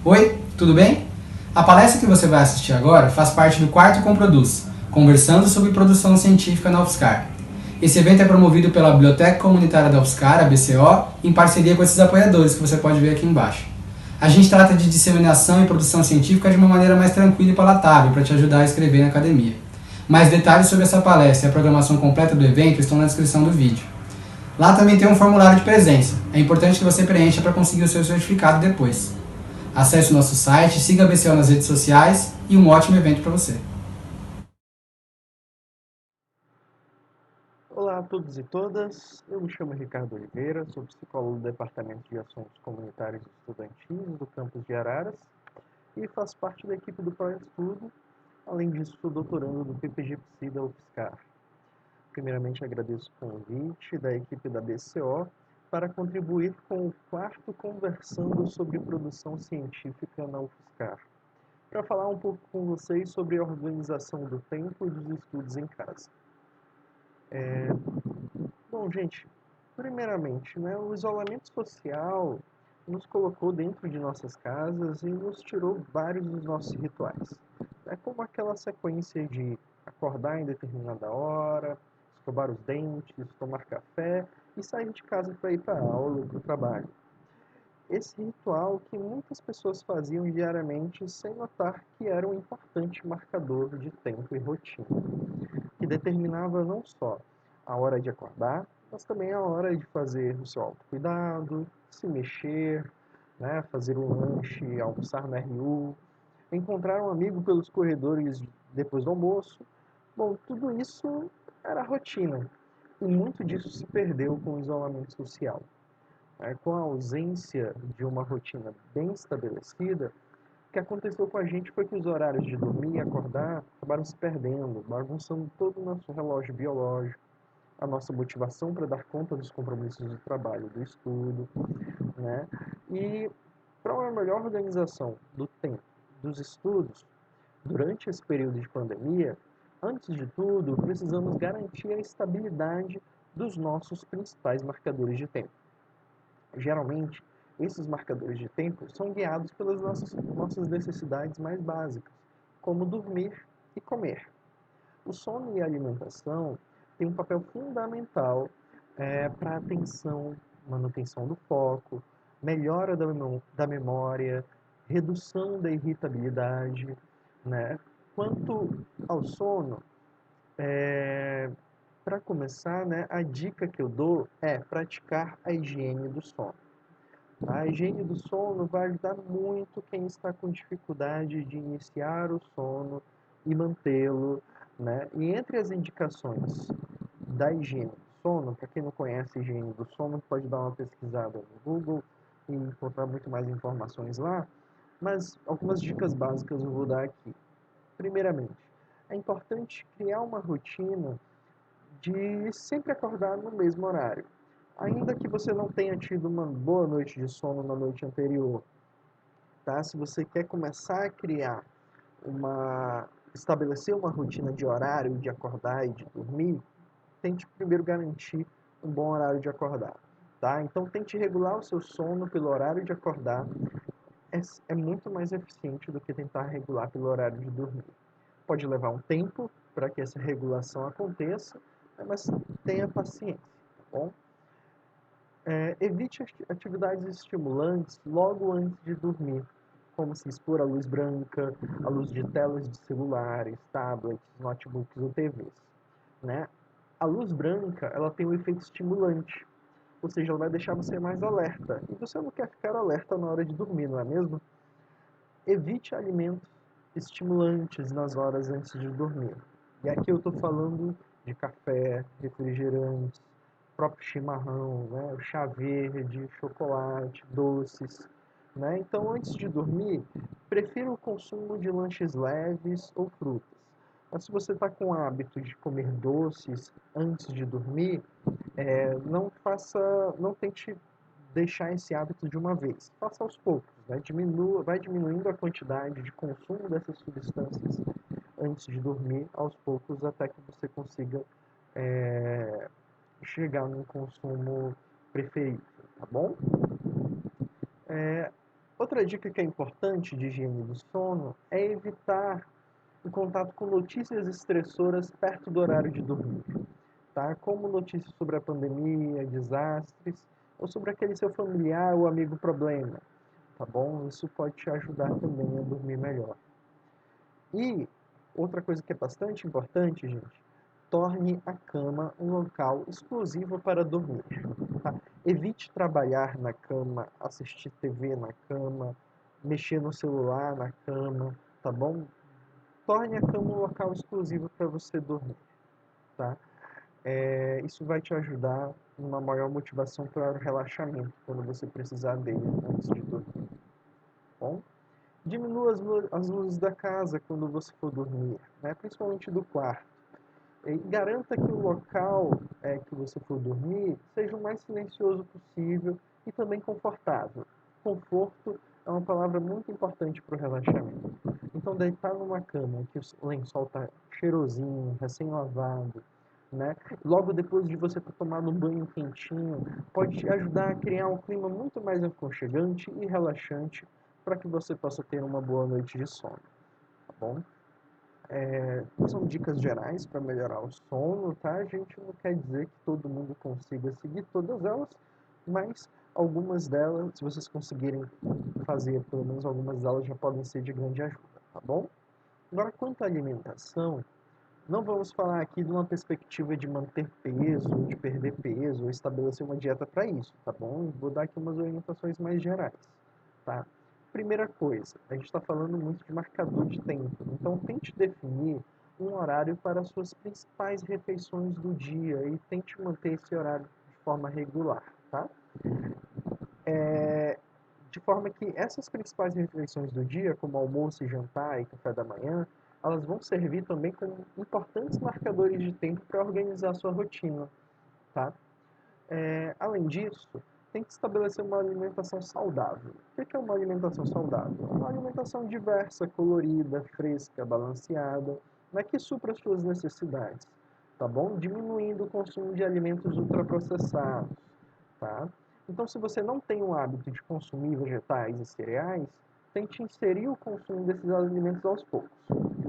Oi, tudo bem? A palestra que você vai assistir agora faz parte do quarto Comproduz, conversando sobre produção científica na UFSCar. Esse evento é promovido pela Biblioteca Comunitária da UFSCar, a BCO, em parceria com esses apoiadores que você pode ver aqui embaixo. A gente trata de disseminação e produção científica de uma maneira mais tranquila e palatável para te ajudar a escrever na academia. Mais detalhes sobre essa palestra e a programação completa do evento estão na descrição do vídeo. Lá também tem um formulário de presença. É importante que você preencha para conseguir o seu certificado depois. Acesse o nosso site, siga a BCO nas redes sociais e um ótimo evento para você. Olá a todos e todas, eu me chamo Ricardo Oliveira, sou psicólogo do Departamento de Assuntos Comunitários e Estudantis do campus de Araras e faço parte da equipe do ProEstudo, além disso sou doutorando do PPG-Psi da UFSCar. Primeiramente agradeço o convite da equipe da BCO para contribuir com o quarto Conversando sobre Produção Científica na UFSCar, para falar um pouco com vocês sobre a organização do tempo e dos estudos em casa. Bom, gente, primeiramente, né, o isolamento social nos colocou dentro de nossas casas e nos tirou vários dos nossos rituais. É como aquela sequência de acordar em determinada hora, escovar os dentes, tomar café e sair de casa para ir para a aula ou para o trabalho. Esse ritual que muitas pessoas faziam diariamente sem notar que era um importante marcador de tempo e rotina, que determinava não só a hora de acordar, mas também a hora de fazer o seu autocuidado, se mexer, né, fazer um lanche, almoçar na RU, encontrar um amigo pelos corredores depois do almoço. Bom, tudo isso era rotina, e muito disso se perdeu com o isolamento social. Com a ausência de uma rotina bem estabelecida, o que aconteceu com a gente foi que os horários de dormir e acordar acabaram se perdendo, bagunçando todo o nosso relógio biológico, a nossa motivação para dar conta dos compromissos do trabalho, do estudo, né? E para uma melhor organização do tempo dos estudos, durante esse período de pandemia, antes de tudo, precisamos garantir a estabilidade dos nossos principais marcadores de tempo. Geralmente, esses marcadores de tempo são guiados pelas nossas necessidades mais básicas, como dormir e comer. O sono e a alimentação têm um papel fundamental para a atenção, manutenção do foco, melhora da memória, redução da irritabilidade, né? Quanto ao sono, para começar, né, a dica que eu dou é praticar a higiene do sono. A higiene do sono vai ajudar muito quem está com dificuldade de iniciar o sono e mantê-lo, né? E entre as indicações da higiene do sono, para quem não conhece a higiene do sono, pode dar uma pesquisada no Google e encontrar muito mais informações lá, mas algumas dicas básicas eu vou dar aqui. Primeiramente, é importante criar uma rotina de sempre acordar no mesmo horário. Ainda que você não tenha tido uma boa noite de sono na noite anterior, tá? Se você quer começar a criar estabelecer uma rotina de horário de acordar e de dormir, tente primeiro garantir um bom horário de acordar, tá? Então tente regular o seu sono pelo horário de acordar, é muito mais eficiente do que tentar regular pelo horário de dormir. Pode levar um tempo para que essa regulação aconteça, mas tenha paciência, tá bom? Evite atividades estimulantes logo antes de dormir, como se expor à luz branca, à luz de telas de celulares, tablets, notebooks ou TVs. Né? A luz branca ela tem um efeito estimulante, ou seja, ela vai deixar você mais alerta. E você não quer ficar alerta na hora de dormir, não é mesmo? Evite alimentos estimulantes nas horas antes de dormir. E aqui eu estou falando de café, refrigerantes, próprio chimarrão, né, o chá verde, chocolate, doces. Né? Então, antes de dormir, prefira o consumo de lanches leves ou frutas. Mas se você está com o hábito de comer doces antes de dormir, não tente deixar esse hábito de uma vez. Faça aos poucos, né? Vai diminuindo a quantidade de consumo dessas substâncias antes de dormir, aos poucos, até que você consiga chegar num consumo preferido, tá bom? Outra dica que é importante de higiene do sono é evitar o contato com notícias estressoras perto do horário de dormir, tá? Como notícias sobre a pandemia, desastres, ou sobre aquele seu familiar ou amigo problema, tá bom? Isso pode te ajudar também a dormir melhor. E outra coisa que é bastante importante, gente, torne a cama um local exclusivo para dormir, tá? Evite trabalhar na cama, assistir TV na cama, mexer no celular na cama, tá bom? Torne a cama um local exclusivo para você dormir, tá? Isso vai te ajudar numa maior motivação para o relaxamento, quando você precisar dele antes de dormir, tá bom? Diminua as luzes da casa quando você for dormir, né? Principalmente do quarto. E garanta que o local que você for dormir seja o mais silencioso possível e também confortável. Conforto é uma palavra muito importante para o relaxamento. Então, deitar numa cama que o lençol está cheirosinho, recém-lavado, né? Logo depois de você ter tomado um banho quentinho, pode te ajudar a criar um clima muito mais aconchegante e relaxante para que você possa ter uma boa noite de sono, tá bom? São dicas gerais para melhorar o sono, tá? A gente não quer dizer que todo mundo consiga seguir todas elas, mas algumas delas, se vocês conseguirem fazer pelo menos algumas delas, já podem ser de grande ajuda, tá bom? Agora, quanto à alimentação, não vamos falar aqui de uma perspectiva de manter peso, de perder peso, ou estabelecer uma dieta para isso, tá bom? Vou dar aqui umas orientações mais gerais, tá? Primeira coisa, a gente está falando muito de marcador de tempo, então tente definir um horário para as suas principais refeições do dia e tente manter esse horário de forma regular, tá? De forma que essas principais refeições do dia, como almoço e jantar e café da manhã, elas vão servir também como importantes marcadores de tempo para organizar a sua rotina, tá? Além disso, tem que estabelecer uma alimentação saudável. O que é uma alimentação saudável? Uma alimentação diversa, colorida, fresca, balanceada, mas que supra as suas necessidades, tá bom? Diminuindo o consumo de alimentos ultraprocessados, tá? Então, se você não tem o hábito de consumir vegetais e cereais, tente inserir o consumo desses alimentos aos poucos.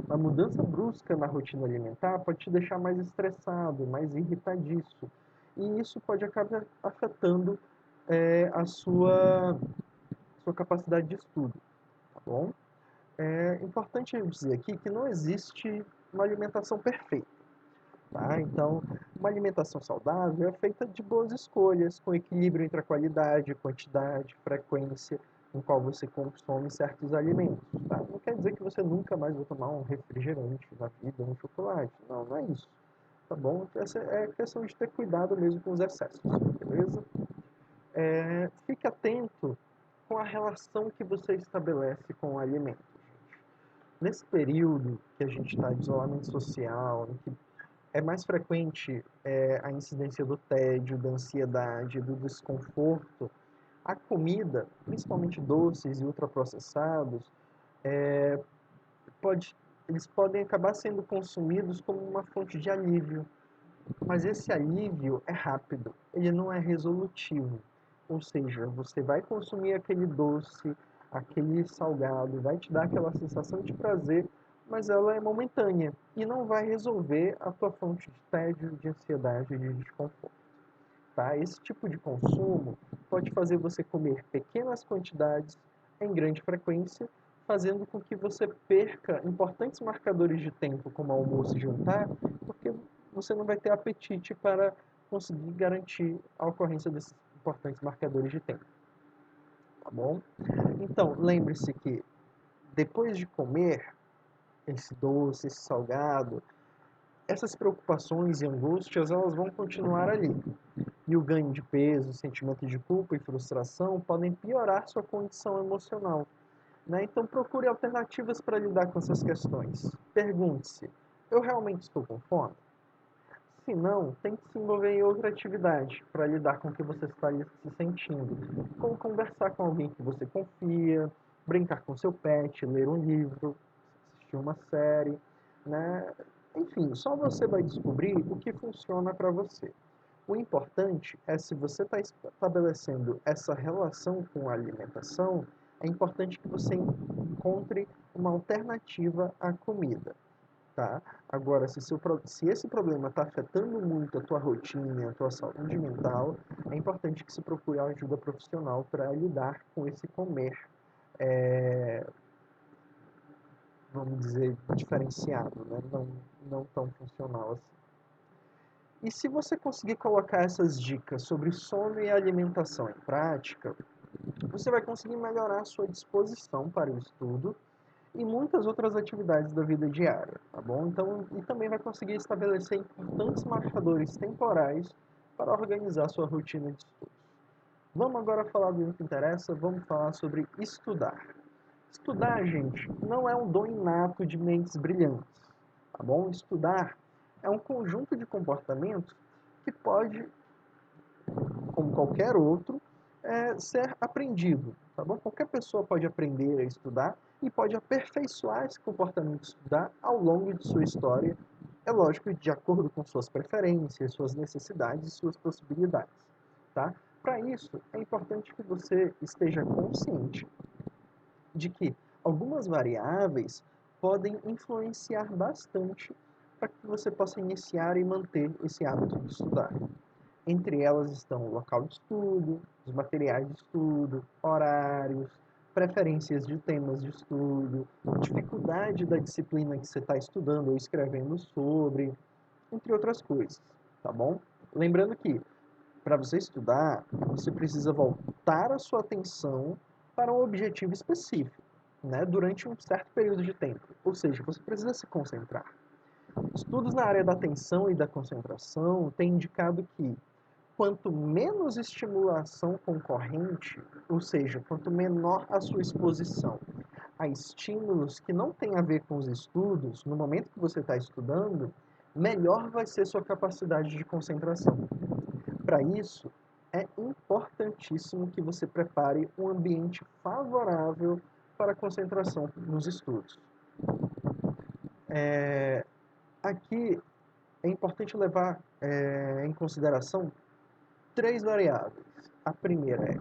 A mudança brusca na rotina alimentar pode te deixar mais estressado, mais irritadiço, e isso pode acabar afetando a sua capacidade de estudo, tá bom? É importante dizer aqui que não existe uma alimentação perfeita, tá? Então, uma alimentação saudável é feita de boas escolhas, com equilíbrio entre a qualidade, quantidade, frequência com qual você consome certos alimentos, tá? Não quer dizer que você nunca mais vai tomar um refrigerante na vida, um chocolate. Não, não é isso, tá bom? Essa é questão de ter cuidado mesmo com os excessos, beleza? Fique atento com a relação que você estabelece com o alimento. Nesse período que a gente está de isolamento social, em que é mais frequente a incidência do tédio, da ansiedade, do desconforto, a comida, principalmente doces e ultraprocessados, pode, eles podem acabar sendo consumidos como uma fonte de alívio. Mas esse alívio é rápido, ele não é resolutivo. Ou seja, você vai consumir aquele doce, aquele salgado, vai te dar aquela sensação de prazer, mas ela é momentânea e não vai resolver a tua fonte de tédio, de ansiedade, de desconforto. Tá? Esse tipo de consumo pode fazer você comer pequenas quantidades em grande frequência, fazendo com que você perca importantes marcadores de tempo, como almoço e jantar, porque você não vai ter apetite para conseguir garantir a ocorrência desses importantes marcadores de tempo. Tá bom? Então, lembre-se que depois de comer esse doce, esse salgado, essas preocupações e angústias, elas vão continuar ali. E o ganho de peso, sentimento de culpa e frustração podem piorar sua condição emocional, né? Então procure alternativas para lidar com essas questões. Pergunte-se: eu realmente estou com fome? Se não, tente se envolver em outra atividade para lidar com o que você está se sentindo, como conversar com alguém que você confia, brincar com seu pet, ler um livro, assistir uma série, né? Enfim, só você vai descobrir o que funciona para você. O importante é, se você está estabelecendo essa relação com a alimentação, é é importante que você encontre uma alternativa à comida, tá? Agora, se esse problema está afetando muito a tua rotina, a tua saúde mental, é importante que se procure ajuda profissional para lidar com esse comer, vamos dizer, diferenciado, né? Não tão funcional assim. E se você conseguir colocar essas dicas sobre sono e alimentação em prática, você vai conseguir melhorar a sua disposição para o estudo e muitas outras atividades da vida diária, tá bom? Então, e também vai conseguir estabelecer importantes marcadores temporais para organizar sua rotina de estudos. Vamos agora falar do que interessa, vamos falar sobre estudar. Estudar, gente, não é um dom inato de mentes brilhantes, tá bom? Estudar é um conjunto de comportamentos que pode, como qualquer outro, ser aprendido, tá bom? Qualquer pessoa pode aprender a estudar e pode aperfeiçoar esse comportamento de estudar ao longo de sua história, é lógico, de acordo com suas preferências, suas necessidades e suas possibilidades, tá? Para isso, é importante que você esteja consciente de que algumas variáveis podem influenciar bastante para que você possa iniciar e manter esse hábito de estudar. Entre elas estão o local de estudo, os materiais de estudo, horários, preferências de temas de estudo, dificuldade da disciplina que você está estudando ou escrevendo sobre, entre outras coisas, tá bom? Lembrando que, para você estudar, você precisa voltar a sua atenção para um objetivo específico, né, durante um certo período de tempo. Ou seja, você precisa se concentrar. Estudos na área da atenção e da concentração têm indicado que quanto menos estimulação concorrente, ou seja, quanto menor a sua exposição a estímulos que não têm a ver com os estudos, no momento que você está estudando, melhor vai ser sua capacidade de concentração. Para isso, é importantíssimo que você prepare um ambiente favorável para a concentração nos estudos. Aqui é importante levar em consideração três variáveis. A primeira é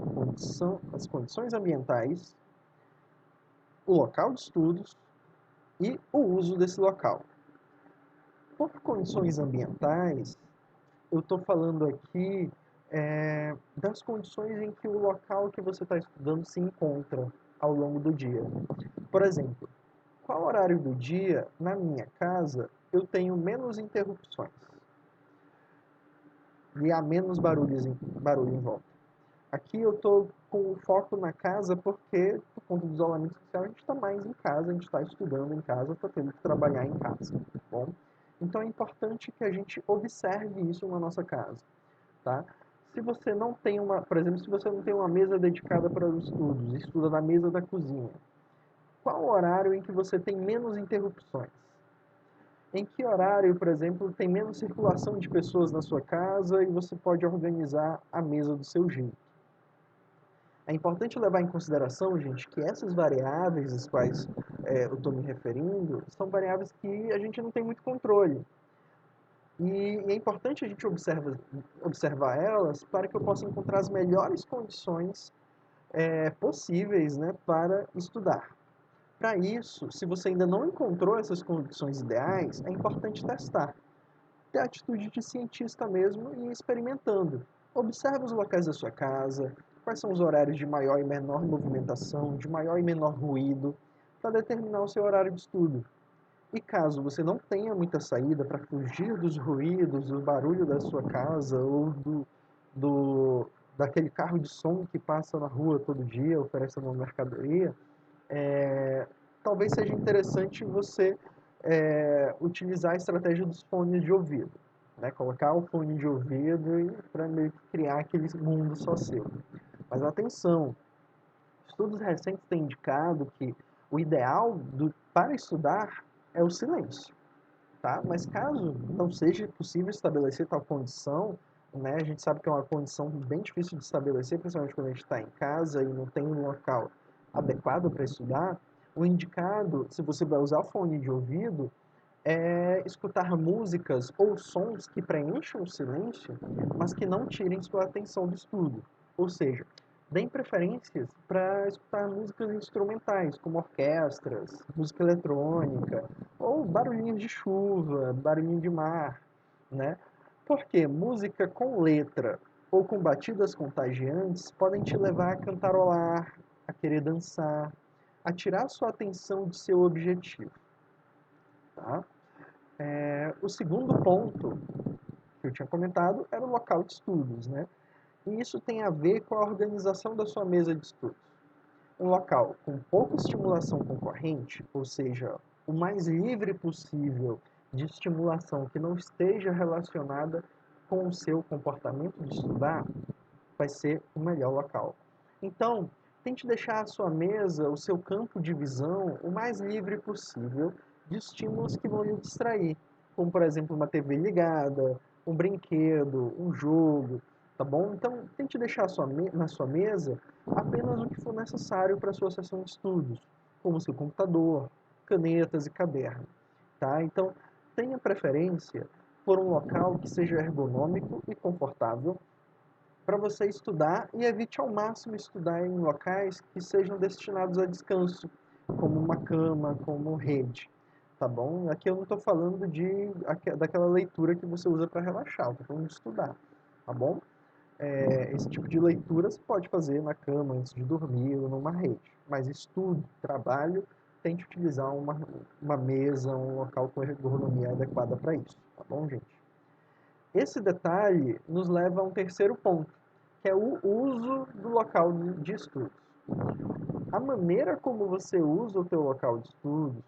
as condições ambientais, o local de estudos e o uso desse local. Por condições ambientais, eu estou falando aqui das condições em que o local que você está estudando se encontra ao longo do dia. Por exemplo, qual horário do dia, na minha casa, eu tenho menos interrupções e há menos barulho em volta? Aqui eu estou com o foco na casa porque, por conta do isolamento social, a gente está mais em casa, a gente está estudando em casa, está tendo que trabalhar em casa, tá bom? Então é importante que a gente observe isso na nossa casa, tá? Se você não tem por exemplo, se você não tem uma mesa dedicada para os estudos, estuda na mesa da cozinha, qual o horário em que você tem menos interrupções? Em que horário, por exemplo, tem menos circulação de pessoas na sua casa e você pode organizar a mesa do seu jeito? É importante levar em consideração, gente, que essas variáveis às quais eu estou me referindo são variáveis que a gente não tem muito controle. E é importante a gente observar elas para que eu possa encontrar as melhores condições possíveis, né, para estudar. Para isso, se você ainda não encontrou essas condições ideais, é importante testar. Ter a atitude de cientista mesmo e ir experimentando. Observe os locais da sua casa, quais são os horários de maior e menor movimentação, de maior e menor ruído, para determinar o seu horário de estudo. E caso você não tenha muita saída para fugir dos ruídos, do barulho da sua casa ou daquele carro de som que passa na rua todo dia oferecendo uma mercadoria, talvez seja interessante você utilizar a estratégia dos fones de ouvido, né? Colocar o fone de ouvido para meio que criar aquele mundo só seu. Mas atenção, estudos recentes têm indicado que o ideal para estudar é o silêncio, tá? Mas caso não seja possível estabelecer tal condição, né? A gente sabe que é uma condição bem difícil de estabelecer, principalmente quando a gente está em casa e não tem um local adequado para estudar. O indicado, se você vai usar fone de ouvido, é escutar músicas ou sons que preencham o silêncio, mas que não tirem sua atenção do estudo. Ou seja, Deem preferências para escutar músicas instrumentais, como orquestras, música eletrônica, ou barulhinhos de chuva, barulhinho de mar, né? Porque música com letra ou com batidas contagiantes podem te levar a cantarolar, a querer dançar, a tirar sua atenção de seu objetivo, tá? O segundo ponto que eu tinha comentado era o local de estudos, né? E isso tem a ver com a organização da sua mesa de estudos. Um local com pouca estimulação concorrente, ou seja, o mais livre possível de estimulação que não esteja relacionada com o seu comportamento de estudar, vai ser o melhor local. Então, tente deixar a sua mesa, o seu campo de visão, o mais livre possível de estímulos que vão lhe distrair, como por exemplo uma TV ligada, um brinquedo, um jogo, tá bom? Então, tente deixar na sua mesa apenas o que for necessário para a sua sessão de estudos, como seu computador, canetas e caderno, tá? Então, tenha preferência por um local que seja ergonômico e confortável para você estudar e evite ao máximo estudar em locais que sejam destinados a descanso, como uma cama, como rede, tá bom? Aqui eu não estou falando daquela leitura que você usa para relaxar, eu estou falando de estudar, tá bom? Esse tipo de leitura você pode fazer na cama antes de dormir ou numa rede, mas estudo, trabalho, tente utilizar uma mesa, um local com ergonomia adequada para isso, tá bom, gente? Esse detalhe nos leva a um terceiro ponto, que é o uso do local de estudos. A maneira como você usa o teu local de estudos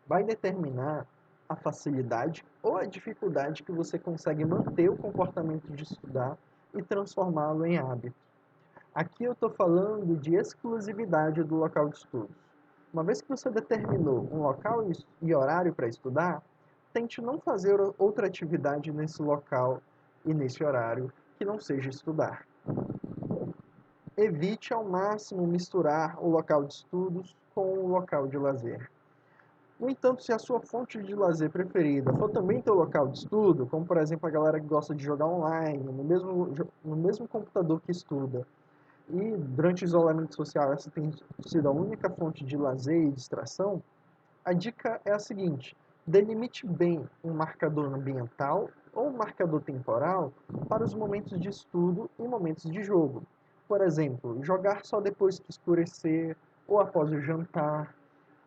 vai determinar a facilidade ou a dificuldade que você consegue manter o comportamento de estudar e transformá-lo em hábito. Aqui eu estou falando de exclusividade do local de estudos. Uma vez que você determinou um local e horário para estudar, tente não fazer outra atividade nesse local e nesse horário que não seja estudar. Evite ao máximo misturar o local de estudos com o local de lazer. No entanto, se a sua fonte de lazer preferida for também teu local de estudo, como por exemplo a galera que gosta de jogar online, no mesmo computador que estuda, e durante o isolamento social essa tem sido a única fonte de lazer e distração, a dica é a seguinte: delimite bem um marcador ambiental ou um marcador temporal para os momentos de estudo e momentos de jogo. Por exemplo, jogar só depois que escurecer, ou após o jantar,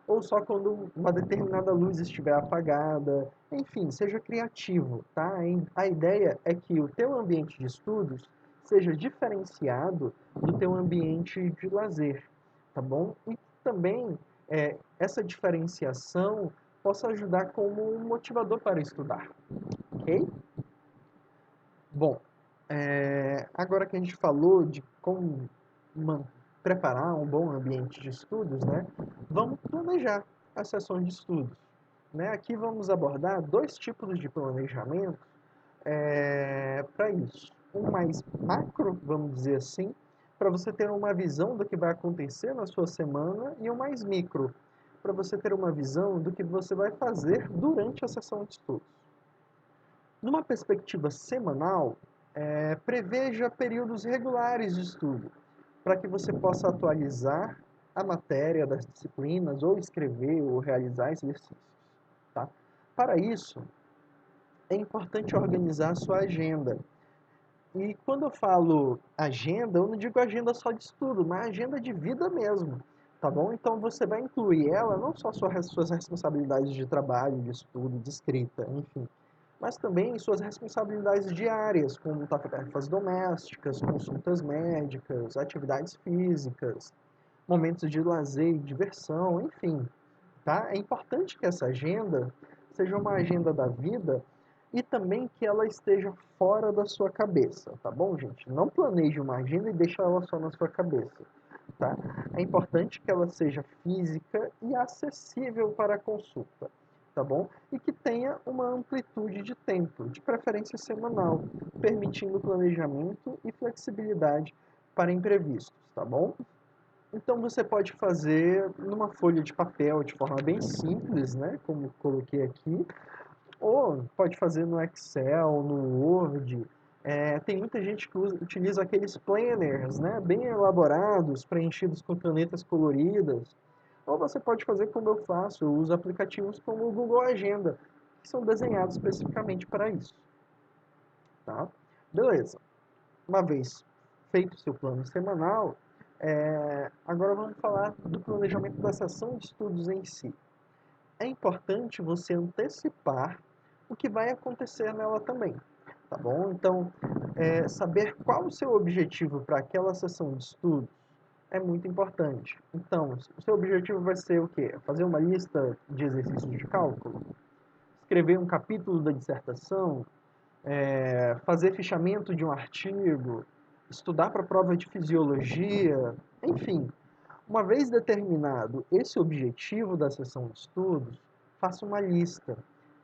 ou só quando uma determinada luz estiver apagada. Enfim, seja criativo, tá? A ideia é que o teu ambiente de estudos seja diferenciado do teu ambiente de lazer, tá bom? E também essa diferenciação possa ajudar como um motivador para estudar, ok? Bom, agora que a gente falou de como preparar um bom ambiente de estudos, né, vamos planejar as sessões de estudos. Né? Aqui vamos abordar dois tipos de planejamento para isso. Um mais macro, vamos dizer assim, para você ter uma visão do que vai acontecer na sua semana, e um mais micro, para você ter uma visão do que você vai fazer durante a sessão de estudos. Numa perspectiva semanal, preveja períodos regulares de estudo, para que você possa atualizar a matéria das disciplinas, ou escrever, ou realizar exercícios. Tá? Para isso, é importante organizar a sua agenda. E quando eu falo agenda, eu não digo agenda só de estudo, mas agenda de vida mesmo. Tá bom? Então você vai incluir ela, não só suas responsabilidades de trabalho, de estudo, de escrita, enfim, mas também suas responsabilidades diárias, como tarefas domésticas, consultas médicas, atividades físicas, momentos de lazer e diversão, enfim. Tá? É importante que essa agenda seja uma agenda da vida e também que ela esteja fora da sua cabeça, tá bom, gente? Não planeje uma agenda e deixe ela só na sua cabeça, tá? É importante que ela seja física e acessível para a consulta, tá bom? E que tenha uma amplitude de tempo, de preferência semanal, permitindo planejamento e flexibilidade para imprevistos, tá bom? Então você pode fazer numa folha de papel de forma bem simples, né, como coloquei aqui, ou pode fazer no Excel, no Word, Tem muita gente que utiliza aqueles planners, né, bem elaborados, preenchidos com canetas coloridas. Ou você pode fazer como eu faço, eu uso aplicativos como o Google Agenda, que são desenhados especificamente para isso. Tá? Beleza. Uma vez feito o seu plano semanal, agora vamos falar do planejamento da sessão de estudos em si. É importante você antecipar o que vai acontecer nela também, tá bom? Então, saber qual o seu objetivo para aquela sessão de estudos é muito importante. Então, o seu objetivo vai ser o quê? Fazer uma lista de exercícios de cálculo? Escrever um capítulo da dissertação? Fazer fichamento de um artigo? Estudar para a prova de fisiologia? Enfim, uma vez determinado esse objetivo da sessão de estudos, faça uma lista,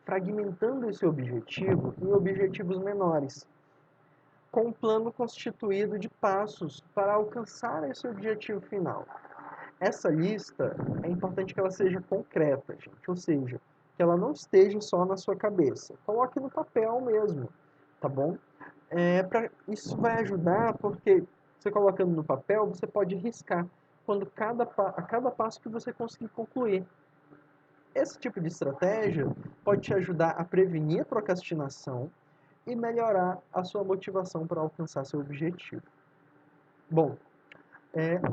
fragmentando esse objetivo em objetivos menores, com um plano constituído de passos para alcançar esse objetivo final. Essa lista é importante que ela seja concreta, gente, ou seja, que ela não esteja só na sua cabeça. Coloque no papel mesmo, tá bom? Isso vai ajudar porque você colocando no papel, você pode riscar a cada passo que você conseguir concluir. Esse tipo de estratégia pode te ajudar a prevenir a procrastinação e melhorar a sua motivação para alcançar seu objetivo. Bom,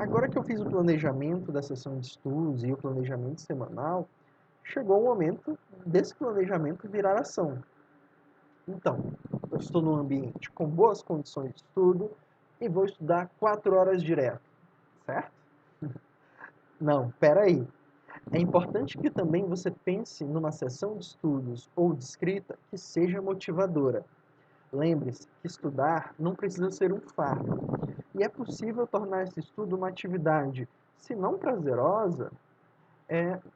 agora que eu fiz o planejamento da sessão de estudos e o planejamento semanal, chegou o momento desse planejamento virar ação. Então, eu estou num ambiente com boas condições de estudo e vou estudar 4 horas direto, certo? Não, peraí. É importante que também você pense numa sessão de estudos ou de escrita que seja motivadora. Lembre-se que estudar não precisa ser um fardo. E é possível tornar esse estudo uma atividade, se não prazerosa,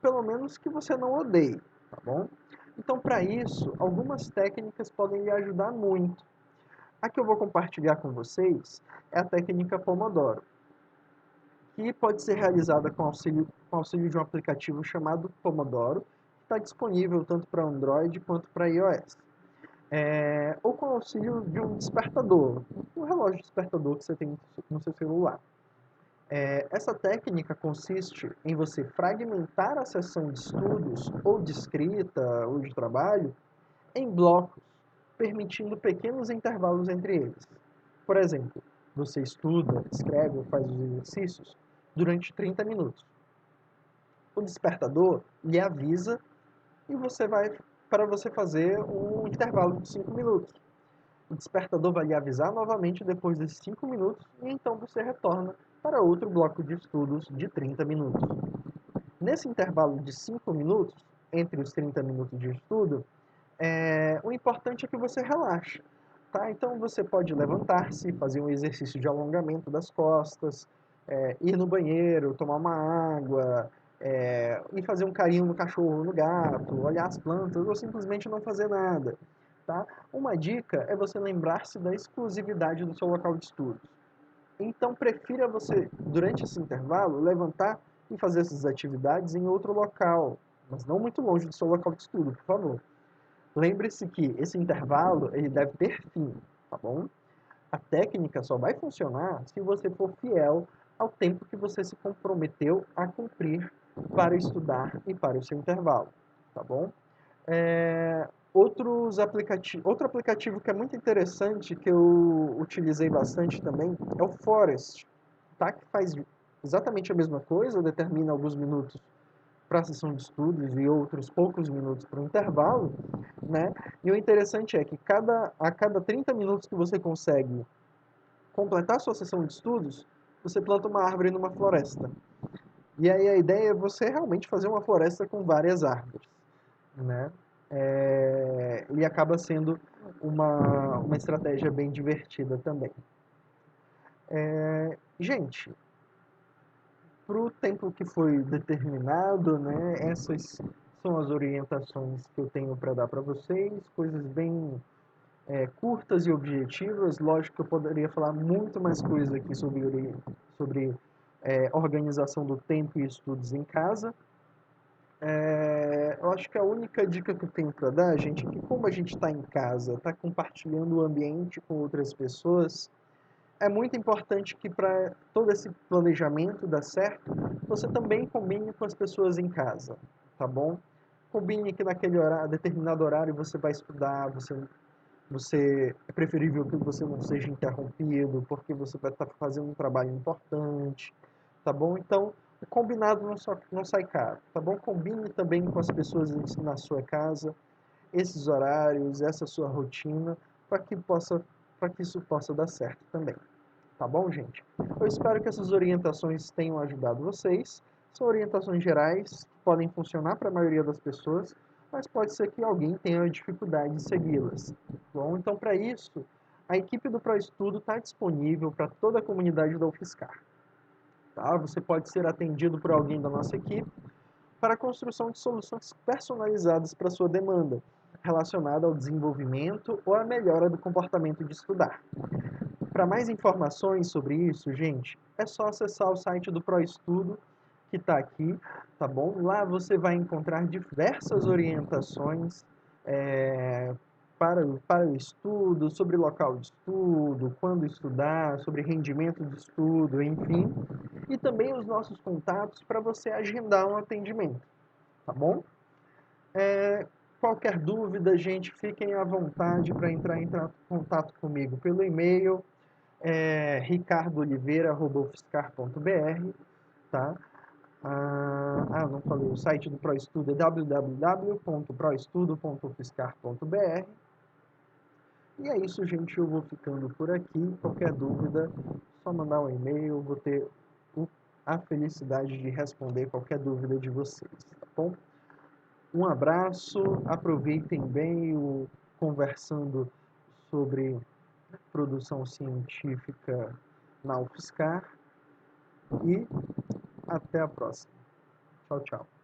pelo menos que você não odeie, tá bom? Então, para isso, algumas técnicas podem lhe ajudar muito. A que eu vou compartilhar com vocês é a técnica Pomodoro, que pode ser realizada com auxílio de um aplicativo chamado Pomodoro, que está disponível tanto para Android quanto para iOS. Ou com auxílio de um despertador, um relógio despertador que você tem no seu celular. Essa técnica consiste em você fragmentar a sessão de estudos, ou de escrita, ou de trabalho, em blocos, permitindo pequenos intervalos entre eles. Por exemplo, você estuda, escreve ou faz os exercícios durante 30 minutos. O despertador lhe avisa e para você fazer um intervalo de 5 minutos. O despertador vai lhe avisar novamente depois desses 5 minutos e então você retorna para outro bloco de estudos de 30 minutos. Nesse intervalo de 5 minutos, entre os 30 minutos de estudo, o importante é que você relaxe. Tá? Então você pode levantar-se, fazer um exercício de alongamento das costas, ir no banheiro, tomar uma água, ir fazer um carinho no cachorro, no gato, olhar as plantas ou simplesmente não fazer nada. Tá? Uma dica é você lembrar-se da exclusividade do seu local de estudos. Então, prefira você, durante esse intervalo, levantar e fazer essas atividades em outro local, mas não muito longe do seu local de estudo, por favor. Lembre-se que esse intervalo ele deve ter fim, tá bom? A técnica só vai funcionar se você for fiel ao tempo que você se comprometeu a cumprir para estudar e para o seu intervalo, tá bom? Outro aplicativo que é muito interessante, que eu utilizei bastante também, é o Forest, tá? Que faz exatamente a mesma coisa, determina alguns minutos para a sessão de estudos e outros poucos minutos para o intervalo, né? E o interessante é que a cada 30 minutos que você consegue completar a sua sessão de estudos, você planta uma árvore numa floresta. E aí a ideia é você realmente fazer uma floresta com várias árvores, né? E acaba sendo uma estratégia bem divertida também. Gente, para o tempo que foi determinado, né, essas são as orientações que eu tenho para dar para vocês, coisas bem curtas e objetivas. Lógico que eu poderia falar muito mais coisas aqui sobre organização do tempo e estudos em casa, Eu acho que a única dica que eu tenho para dar, gente, é que como a gente está em casa, está compartilhando o ambiente com outras pessoas, é muito importante que para todo esse planejamento dar certo, você também combine com as pessoas em casa, tá bom? Combine que naquele horário, determinado horário você vai estudar, é preferível que você não seja interrompido, porque você vai estar fazendo um trabalho importante, tá bom? Então, o combinado não sai caro, tá bom? Combine também com as pessoas na sua casa esses horários, essa sua rotina, para que para que isso possa dar certo também. Tá bom, gente? Eu espero que essas orientações tenham ajudado vocês. São orientações gerais, que podem funcionar para a maioria das pessoas, mas pode ser que alguém tenha dificuldade de segui-las. Bom, então para isso, a equipe do ProEstudo está disponível para toda a comunidade da UFSCar. Tá? Você pode ser atendido por alguém da nossa equipe para a construção de soluções personalizadas para a sua demanda, relacionada ao desenvolvimento ou à melhora do comportamento de estudar. Para mais informações sobre isso, gente, é só acessar o site do ProEstudo, que está aqui, tá bom? Lá você vai encontrar diversas orientações é, para o estudo, sobre local de estudo, quando estudar, sobre rendimento de estudo, enfim. E também os nossos contatos para você agendar um atendimento, tá bom? Qualquer dúvida, gente, fiquem à vontade para entrar em contato comigo pelo e-mail ricardooliveira@ufscar.br, tá? Não falei, o site do ProEstudo é www.proestudo.ufscar.br. E é isso, gente, eu vou ficando por aqui. Qualquer dúvida, só mandar um e-mail, eu vou ter a felicidade de responder qualquer dúvida de vocês, tá bom? Um abraço, aproveitem bem o conversando sobre produção científica na UFSCar e até a próxima. Tchau, tchau.